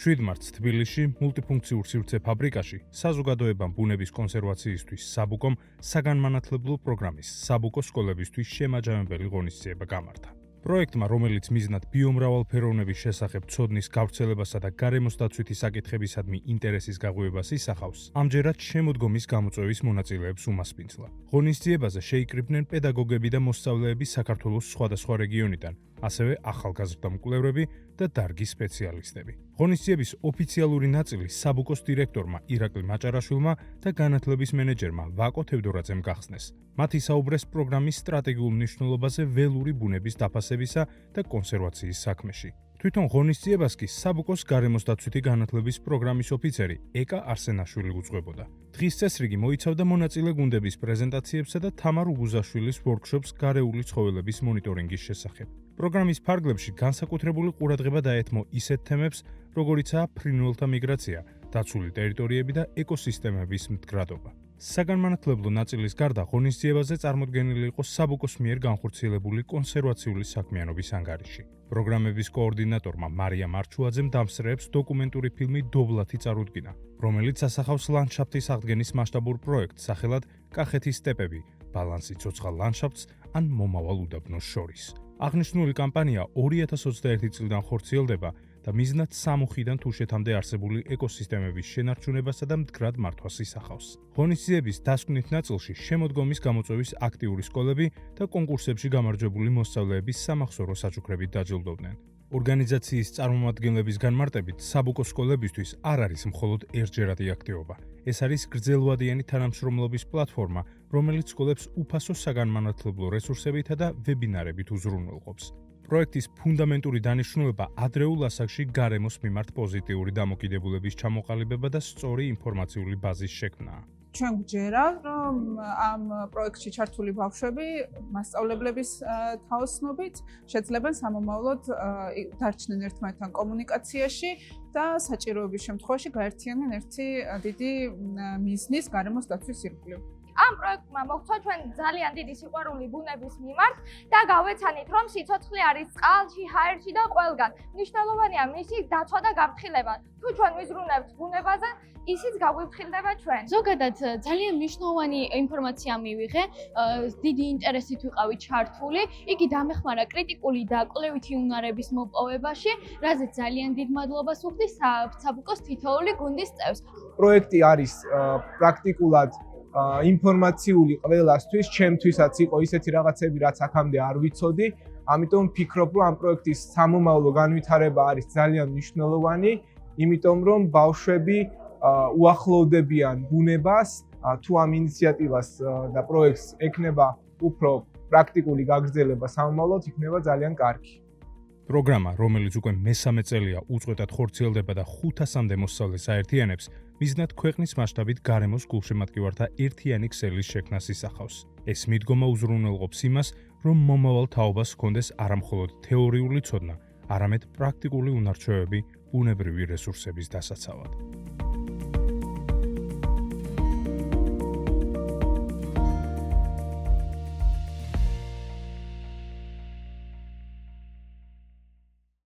7 მარტს თბილისში მულტიფუნქციურ სივრცე ფაბრიკაში საზოგადოებამ ბუნების კონსერვაციისთვის საბუკომ საგანმანათლებლო პროგრამის საბუკო სკოლებისთვის შემაჯამებელი ღონისძიება გამართა. პროექტმა, რომელიც მიზნად ბიომრავალფეროვნების შესახებ ცოდნის გავრცელებასა და გარემოს დაცვითი საკითხებისადმი ინტერესის გაღვივებას ისახავს, ამჯერად შემოდგომის გამოწვევის მონაწილეებს უმასპინძლა. ღონისძიებაზე შეიკრიბნენ პედაგოგები და მოსწავლეები საქართველოს სხვადასხვა რეგიონიდან, ასევე ახალგაზრდა მკვლევრები და დარგის სპეციალისტები. ღონისძიების ოფიციალური ნაწილი საბუკოს დირექტორმა ირაკლი მაჭარაშვილმა და განათლების მენეჯერმა ვაკო თევდორაძემ გახსნეს. მათ ისაუბრეს პროგრამის სტრატეგიულ მნიშვნელობაზე ველური ბუნების დაფასებისა და კონსერვაციის საქმეში. თვითონ ღონისძიებას კი საბუკოს გარემოს დაცვითი განათლების პროგრამის ოფიცერი ეკა არსენაშვილი უძღვებოდა. დღის წესრიგი მოიცავდა მონაწილე გუნდების პრეზენტაციებსა და თამარ უგუზაშვილის ვორქშოპს გარეული ცხოველების მონიტორინგის შესახებ. პროგრამის ფარგლებში განსაკუთრებული ყურადღება დაეთმო ისეთ თემებს, როგორიცაა ფრინველთა მიგრაცია, დაცული ტერიტორიები და ეკოსისტემების მდგრადობა. საგანმანათლებლო ნაწილის გარდა ღონისძიებაზე წარმოდგენილი იყო საბუკოს მიერ განხორციელებული კონსერვაციული საქმიანობის ანგარიში. პროგრამების კოორდინატორმა მარია მარჩუაძემ დამსწრეებს დოკუმენტური ფილმი დობლათი წარუდგინა, რომელიც ასახავს ლანდშაფტის აღდგენის მასშტაბურ პროექტს სახელად კახეთის სტეპები, ბალანსი ცოცხალ ლანდშაფტს ან მომავალ უდაბნოს შორის. აღნიშნული კამპანია 2021 წლიდან ხორციელდება და მიზნად სამუხიდან თუშეთამდე არსებული ეკოსისტემების შენარჩუნებასა და მდგრად მართვას ისახავს. ღონისძიების დასკვნით ნაწილში შემოდგომის გამოწვევის აქტიური სკოლები და კონკურსებში გამარჯვებული მოსწავლეების სამახსოვრო საჩუქრებით დაჯილდოვდნენ. ორგანიზაციის წარმომადგენლების განმარტებით, საბუკო სკოლებისთვის არ არის მხოლოდ ერთჯერადი აქტივობა. ეს არის გრძელვადიანი თანამშრომლობის პლატფორმა, რომელიც სკოლებს უფასო საგანმანათლებლო რესურსებითა და ვებინარებით უზრუნველყოფს. პროექტის ფუნდამენტური დანიშნულება ადრეულ ასაკში გარემოს მიმართ პოზიტიური დამოკიდებულების ჩამოყალიბება და სწორი ინფორმაციული ბაზის შექმნაა. ჩვენ გვჯერა, რომ ამ პროექტში ჩართული ბავშვები მასწავლებლების თაოსნობით შეძლებენ სამომავლოდ დარჩნენ ერთმანეთთან კომუნიკაციაში და საჭიროების შემთხვევაში გაერთიანენ ერთი დიდი მიზნის გარემოს დაცვის ირგვლივ. ამ პროექტმა მოგვცა ჩვენ ძალიან დიდი სიყვარული ბუნების მიმართ და გავეცანით, რომ სიცოცხლე არის წყალში, ჰაერში და ყველგან. მნიშვნელოვანია მისი დაცვა და გაფრთხილება. თუ ჩვენ ვიზრუნებთ ბუნებაზე, ისიც გაგვიფრთხილდება ჩვენ. ზოგადად ძალიან მნიშვნელოვანი ინფორმაცია მივიღე, დიდი ინტერესით ვიყავი ჩართული. იგი დამეხმარა კრიტიკული და კვლევითი უნარების მოპოვებაში, რაზეც ძალიან დიდ მადლობას ვუხდი საბუკოს თითოეული გუნდის წევრს. პროექტი არის პრაქტიკულად ინფორმაციული ყველასთვის, ჩემთვისაც იყო ისეთი რაღაცები, რაც აქამდე არ ვიცოდი. ამიტომ ვფიქრობ, რომ ამ პროექტის სამომავლო განვითარება არის ძალიან მნიშვნელოვანი, იმიტომ რომ ბავშვები უახლოვდებიან ბუნებას, თუ ამ ინიციატივას და პროექტს ექნება უფრო პრაქტიკული გაგრძელება სამომავლოდ, იქნება ძალიან კარგი. პროგრამა, რომელიც უკვე მესამე წელია უწყვეტად ხორციელდება და 500-მდე მოსწავლეს აერთიანებს, მიზნად ქვეყნის მასშტაბით გარემოს გულშემატკივართა ერთიანი ქსელის შექმნას ისახავს. ეს მიდგომა უზრუნველყოფს იმას, რომ მომავალ თაობას ჰქონდეს არამხოლოდ თეორიული ცოდნა, არამედ პრაქტიკული უნარჩვევები ბუნებრივი რესურსების დასაცავად.